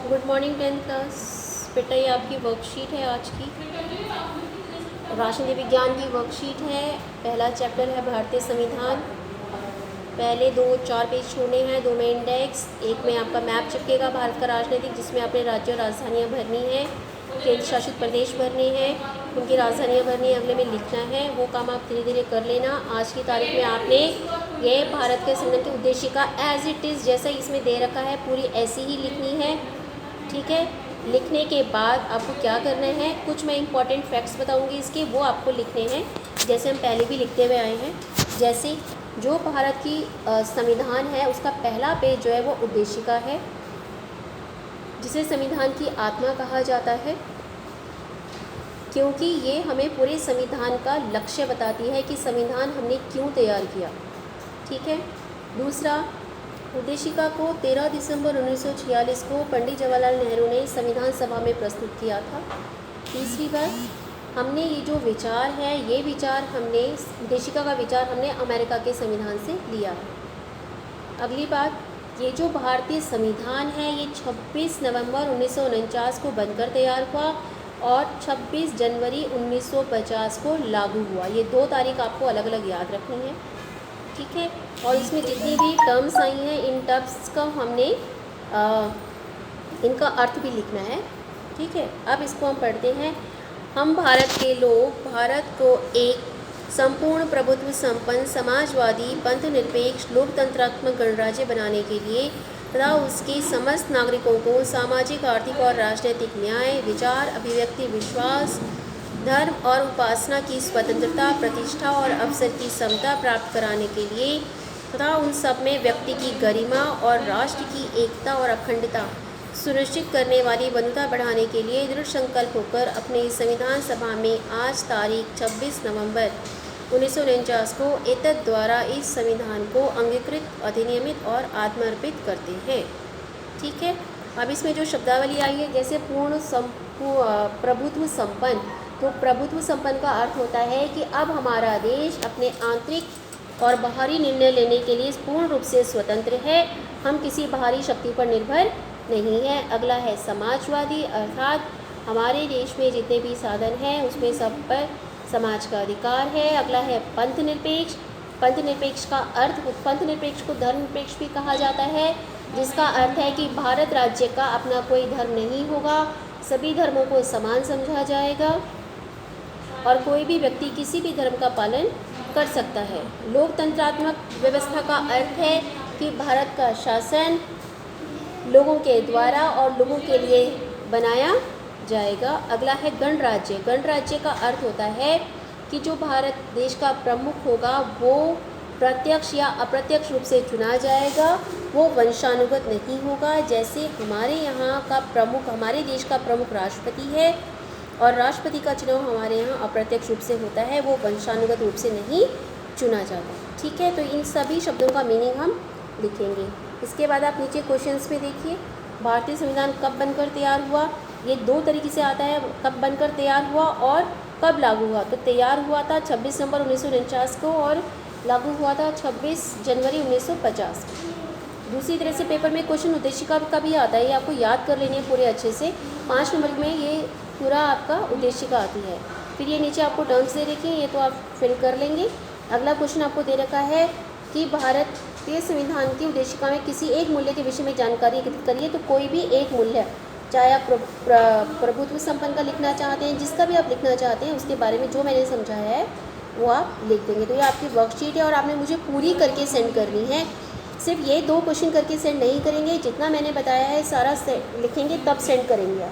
Good morning 10th class. बेटा ये आपकी वर्कशीट है आज की, राष्ट्रीय विज्ञान की वर्कशीट है। पहला चैप्टर है भारतीय संविधान। पहले 4 पेज छोड़ने हैं, 2 में इंडेक्स, एक में आपका मैप चिपकेगा भारत का राजनीतिक, जिसमें आपने राज्य और राजधानियाँ भरनी है, केंद्र शासित प्रदेश भरने हैं, उनकी राजधानियाँ भरनी है, अगले में लिखना है। वो काम आप धीरे धीरे कर लेना। आज की तारीख में आपने ये भारत के संविधान की उद्देशिका एज इट इज़ जैसा इसमें दे रखा है पूरी ऐसी ही लिखनी है, ठीक है। लिखने के बाद आपको क्या करना है, कुछ मैं इंपॉर्टेंट फैक्ट्स बताऊंगी इसके, वो आपको लिखने हैं जैसे हम पहले भी लिखते हुए आए हैं। जैसे जो भारत की संविधान है उसका पहला पेज जो है वो उद्देशिका है, जिसे संविधान की आत्मा कहा जाता है, क्योंकि ये हमें पूरे संविधान का लक्ष्य बताती है कि संविधान हमने क्यों तैयार किया, ठीक है। दूसरा, उद्देशिका को 13 दिसंबर 1946 को पंडित जवाहरलाल नेहरू ने संविधान सभा में प्रस्तुत किया था। तीसरी बात, हमने ये जो विचार है, ये विचार हमने, उद्देशिका का विचार हमने अमेरिका के संविधान से लिया है। अगली बात, ये जो भारतीय संविधान है ये 26 नवंबर 1949 को बनकर तैयार हुआ और 26 जनवरी 1950 को लागू हुआ। ये 2 तारीख आपको अलग अलग याद रखनी है, ठीक है। और इसमें जितनी भी टर्म्स आई हैं इन टर्म्स का हमने इनका अर्थ भी लिखना है, ठीक है। अब इसको हम पढ़ते हैं। हम भारत के लोग भारत को एक संपूर्ण प्रभुत्व संपन्न समाजवादी पंथ निरपेक्ष लोकतंत्रात्मक गणराज्य बनाने के लिए तथा उसके समस्त नागरिकों को सामाजिक आर्थिक और राजनीतिक न्याय, विचार, अभिव्यक्ति, विश्वास, धर्म और उपासना की स्वतंत्रता, प्रतिष्ठा और अवसर की समता प्राप्त कराने के लिए तथा उन सब में व्यक्ति की गरिमा और राष्ट्र की एकता और अखंडता सुनिश्चित करने वाली बंधुता बढ़ाने के लिए दृढ़ संकल्प होकर अपने इस संविधान सभा में आज तारीख 26 नवंबर 1949 को एतद द्वारा इस संविधान को अंगीकृत, अधिनियमित और आत्मर्पित करते हैं, ठीक है। अब इसमें जो शब्दावली आई है, जैसे प्रभुत्व संपन्न, तो प्रभुत्व संपन्न का अर्थ होता है कि अब हमारा देश अपने आंतरिक और बाहरी निर्णय लेने के लिए पूर्ण रूप से स्वतंत्र है, हम किसी बाहरी शक्ति पर निर्भर नहीं है। अगला है समाजवादी, अर्थात हमारे देश में जितने भी साधन हैं उसमें सब पर समाज का अधिकार है। अगला है पंथ निरपेक्ष। पंथ निरपेक्ष का अर्थ, पंथ निरपेक्ष को धर्म निरपेक्ष भी कहा जाता है, जिसका अर्थ है कि भारत राज्य का अपना कोई धर्म नहीं होगा, सभी धर्मों को समान समझा जाएगा और कोई भी व्यक्ति किसी भी धर्म का पालन कर सकता है। लोकतंत्रात्मक व्यवस्था का अर्थ है कि भारत का शासन लोगों के द्वारा और लोगों के लिए बनाया जाएगा। अगला है गणराज्य। गणराज्य का अर्थ होता है कि जो भारत देश का प्रमुख होगा वो प्रत्यक्ष या अप्रत्यक्ष रूप से चुना जाएगा, वो वंशानुगत नहीं होगा। जैसे हमारे यहाँ का प्रमुख, हमारे देश का प्रमुख राष्ट्रपति है और राष्ट्रपति का चुनाव हमारे यहाँ अप्रत्यक्ष रूप से होता है, वो वंशानुगत रूप से नहीं चुना जाता, ठीक है। तो इन सभी शब्दों का मीनिंग हम लिखेंगे। इसके बाद आप नीचे क्वेश्चंस में देखिए, भारतीय संविधान कब बनकर तैयार हुआ, ये 2 तरीके से आता है, कब बनकर तैयार हुआ और कब लागू हुआ। तो तैयार हुआ था 26 नवंबर 1949 को और लागू हुआ था 26 जनवरी 1950। दूसरी तरह से पेपर में क्वेश्चन उद्देशिका का भी आता है, ये आपको याद कर लेनी है पूरे अच्छे से। 5 नंबर में ये पूरा आपका उद्देशिका आती है। फिर ये नीचे आपको टर्म्स दे रखी हैं, ये तो आप फिल कर लेंगे। अगला क्वेश्चन आपको दे रखा है कि भारतीय संविधान की उद्देशिका में किसी एक मूल्य के विषय में जानकारी एकत्रित करिए। तो कोई भी एक मूल्य, चाहे आप प्रभुत्व संपन्न का लिखना चाहते हैं, जिसका भी आप लिखना चाहते हैं उसके बारे में जो मैंने समझाया है वो आप लिख देंगे। तो ये आपकी वर्कशीट है और आपने मुझे पूरी करके सेंड करनी है। सिर्फ ये 2 क्वेश्चन करके सेंड नहीं करेंगे, जितना मैंने बताया है सारा लिखेंगे तब सेंड करेंगे आप।